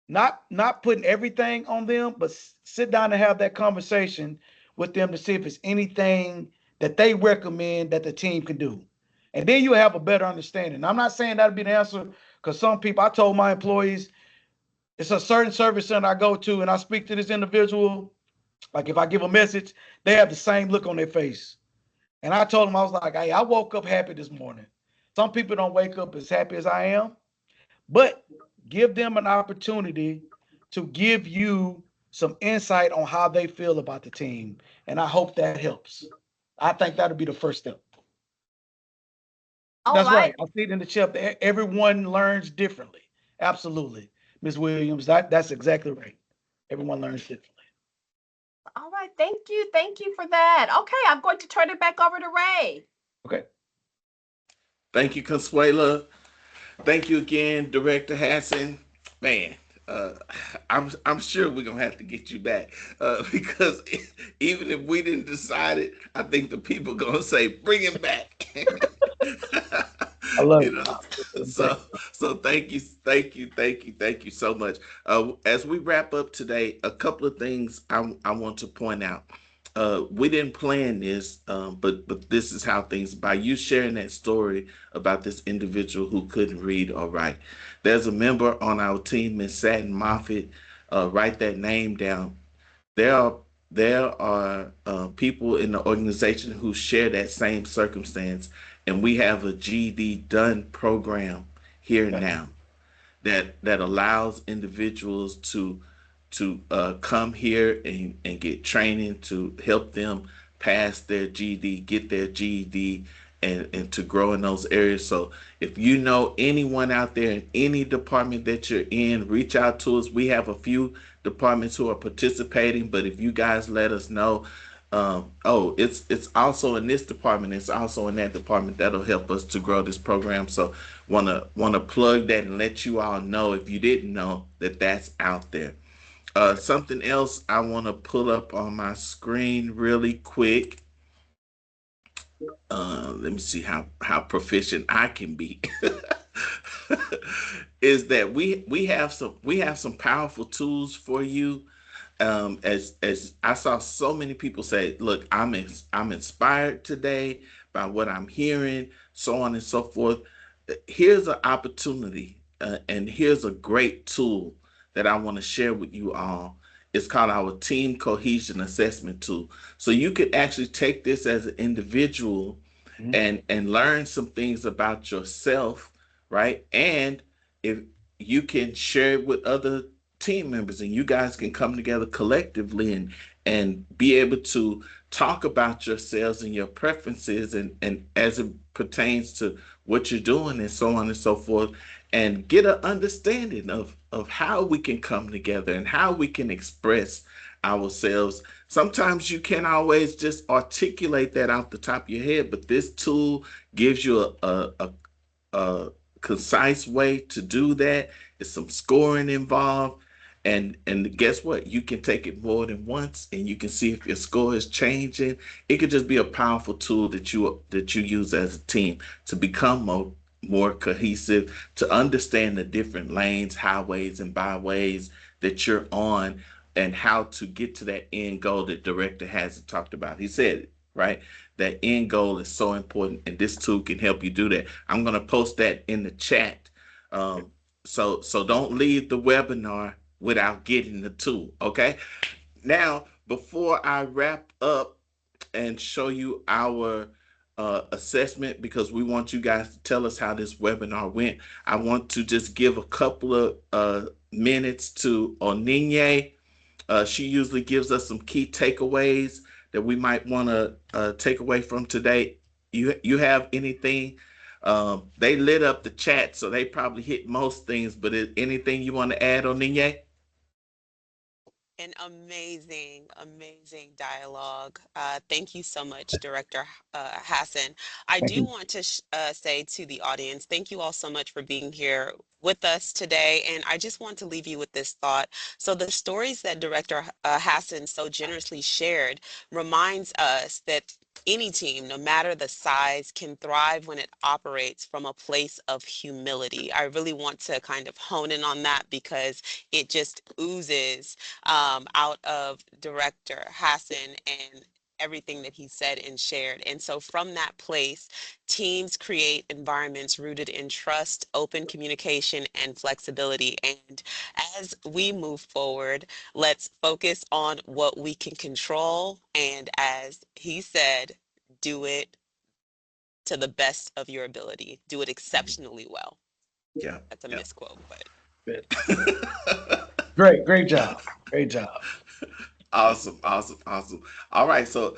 Not putting everything on them, but sit down and have that conversation with them to see if it's anything that they recommend that the team can do. And then you have a better understanding. I'm not saying that'd be the answer because some people, I told my employees, it's a certain service center I go to and I speak to this individual. Like if I give a message, they have the same look on their face. And I told them, I was like, hey, I woke up happy this morning. Some people don't wake up as happy as I am, but give them an opportunity to give you some insight on how they feel about the team. And I hope that helps. I think that'll be the first step. All That's right. right. I see it in the chat. Everyone learns differently. Absolutely. Ms. Williams, that's exactly right. Everyone learns differently. All right. Thank you. Thank you for that. Okay. I'm going to turn it back over to Ray. Okay. Thank you, Consuela. Thank you again, Director Hassan. Man, uh, I'm sure we're gonna have to get you back because even if we didn't decide it, I think the people gonna say bring him back. I love you it. know, Thank so so thank you so much. As we wrap up today, a couple of things I want to point out. We didn't plan this, but this is how things. By you sharing that story about this individual who couldn't read or write, there's a member on our team, Miss Satin Moffitt. Write that name down. There are people in the organization who share that same circumstance, and we have a GED done program here you. now that allows individuals to come here and get training to help them pass their GED, get their GED, and to grow in those areas. So if you know anyone out there in any department that you're in, reach out to us. We have a few departments who are participating, but if you guys let us know, oh, it's also in this department, it's also in that department, that'll help us to grow this program. So wanna plug that and let you all know if you didn't know that that's out there. Something else I want to pull up on my screen really quick. Let me see how proficient I can be. Is that we have some powerful tools for you as I saw so many people say, look, I'm inspired today by what I'm hearing, so on and so forth. Here's an opportunity, and here's a great tool that I want to share with you all. It's called our Team Cohesion Assessment Tool. So you could actually take this as an individual Mhm. and learn some things about yourself, right? And if you can share it with other team members, and you guys can come together collectively and be able to talk about yourselves and your preferences, and as it pertains to what you're doing, and so on and so forth, and get an understanding of how we can come together and how we can express ourselves. Sometimes you can't always just articulate that off the top of your head, but this tool gives you a concise way to do that. There's some scoring involved. And guess what? You can take it more than once, and you can see if your score is changing. It could just be a powerful tool that you use as a team to become more cohesive, to understand the different lanes, highways, and byways that you're on, and how to get to that end goal that director has talked about. He said it, right? That end goal is so important, and this tool can help you do that. I'm going to post that in the chat. Um, so don't leave the webinar without getting the tool. Okay. Now, before I wrap up and show you our assessment, because we want you guys to tell us how this webinar went, I want to just give a couple of minutes to Oninye. She usually gives us some key takeaways that we might want to take away from today. You have anything? They lit up the chat, so they probably hit most things. But anything you want to add on Ninye? An amazing, amazing dialogue. Thank you so much, Director Hassan. I Thank do you. want to say to the audience, thank you all so much for being here with us today. And I just want to leave you with this thought. So the stories that Director Hassan so generously shared reminds us that any team, no matter the size, can thrive when it operates from a place of humility. I really want to kind of hone in on that because it just oozes out of director Hassan and everything that he said and shared. And so from that place, teams create environments rooted in trust, open communication, and flexibility. And as we move forward, let's focus on what we can control. And as he said, do it to the best of your ability. Do it exceptionally well. Yeah, That's a yeah. misquote, but Great, great job. Great job. Awesome, awesome, awesome. All right, so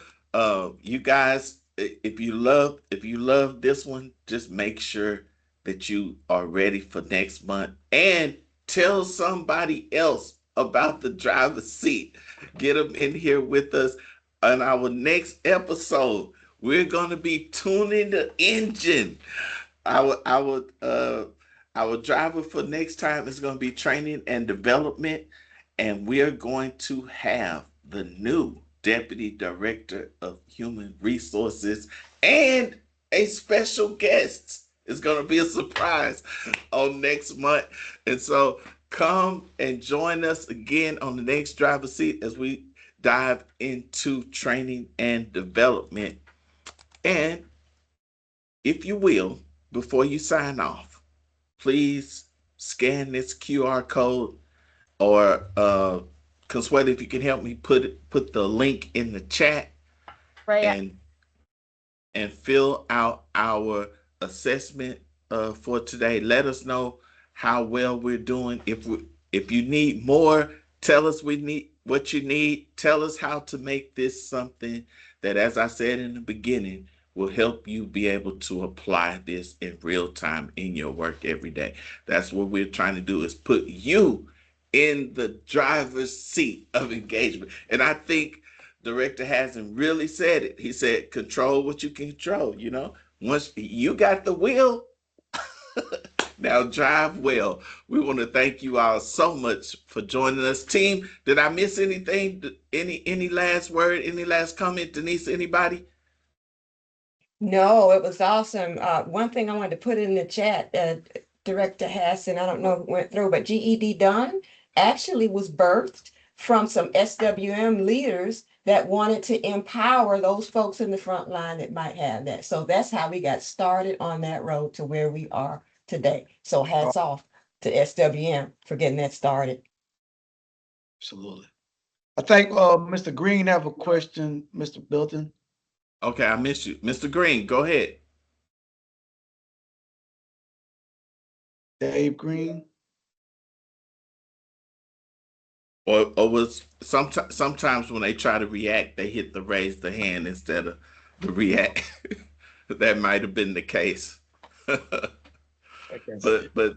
you guys, if you love this one, just make sure that you are ready for next month, and tell somebody else about the driver's seat. Get them in here with us on our next episode. We're gonna be tuning the engine. Our driver for next time is going to be training and development, and we are going to have the new deputy director of human resources and a special guest. It's going to be a surprise on next month, and so come and join us again on the next driver seat as we dive into training and development. And if you will, before you sign off, please scan this QR code, or Consuelo, if you can help me put the link in the chat, Right. and fill out our assessment for today. Let us know how well we're doing. If you need more, tell us we need what you need. Tell us how to make this something that, as I said in the beginning, will help you be able to apply this in real time in your work every day. That's what we're trying to do, is put you in the driver's seat of engagement. And I think director hasn't really said it. He said, control what you can control, Once you got the wheel, now drive well. We want to thank you all so much for joining us. Team, did I miss anything? Any last word, any last comment, Denise, anybody? No, it was awesome. One thing I wanted to put in the chat, Director Hassan, I don't know if it went through, but GED Done actually was birthed from some SWM leaders that wanted to empower those folks in the front line that might have that. So that's how we got started on that road to where we are today. So hats off to SWM for getting that started. Absolutely. I think Mr. Green have a question, Mr. Bilton. Okay, I missed you. Mr. Green, go ahead. Dave Green. Or was sometimes when they try to react, they hit the raise the hand instead of the react. That might have been the case. But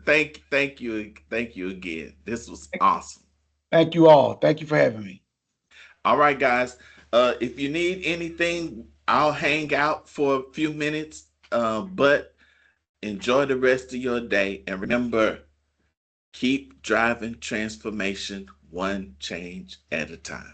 thank you again. This was awesome. Thank you all. Thank you for having me. All right, guys. If you need anything, I'll hang out for a few minutes. But enjoy the rest of your day, and remember, keep driving transformation one change at a time.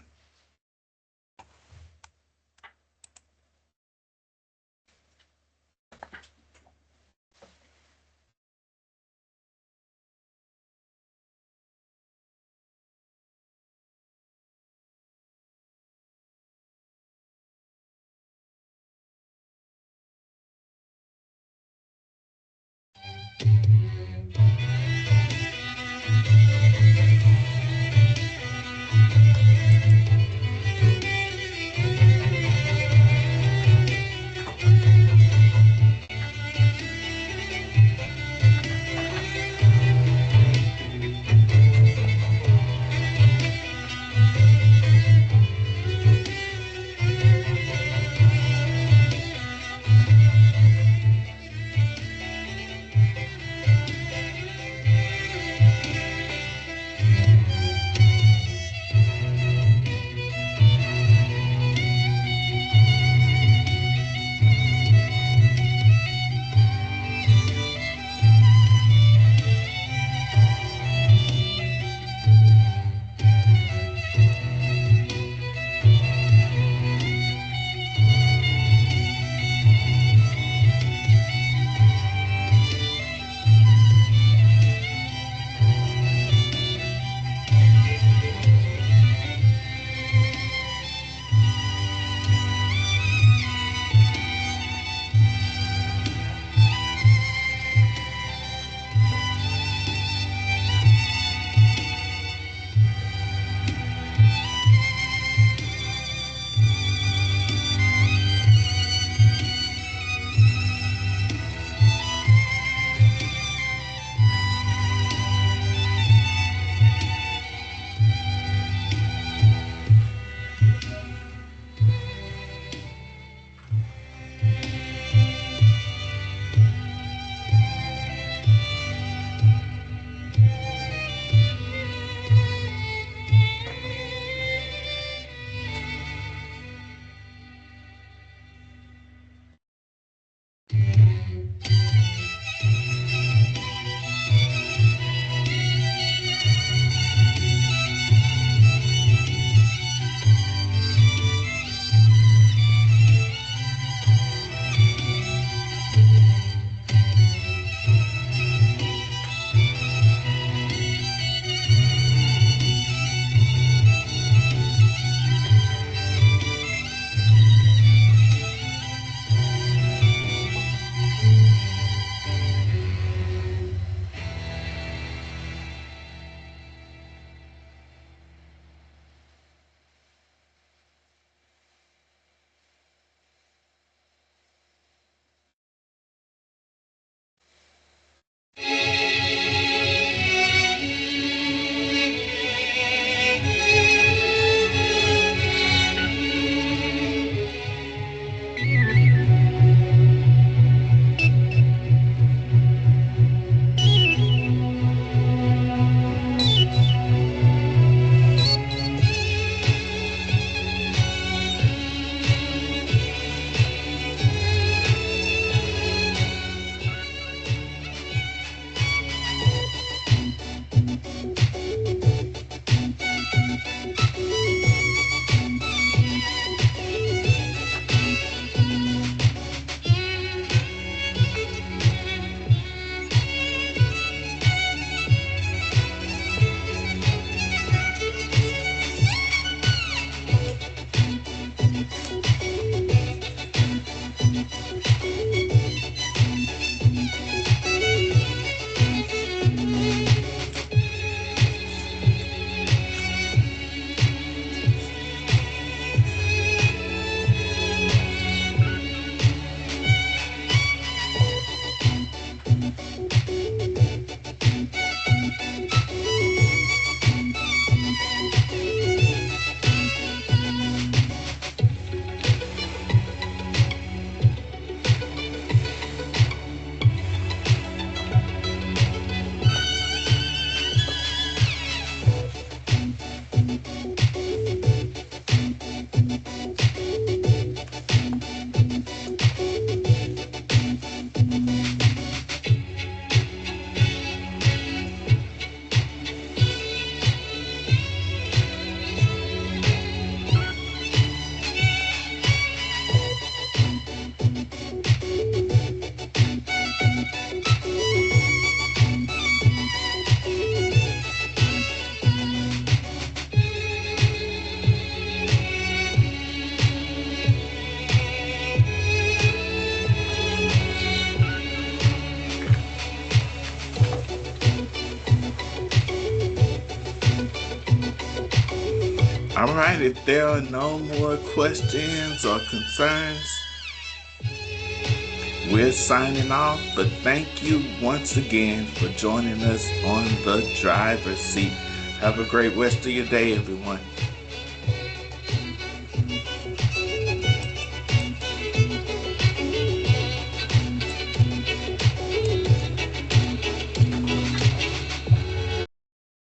All right, if there are no more questions or concerns, we're signing off. But thank you once again for joining us on the driver's seat. Have a great rest of your day, everyone.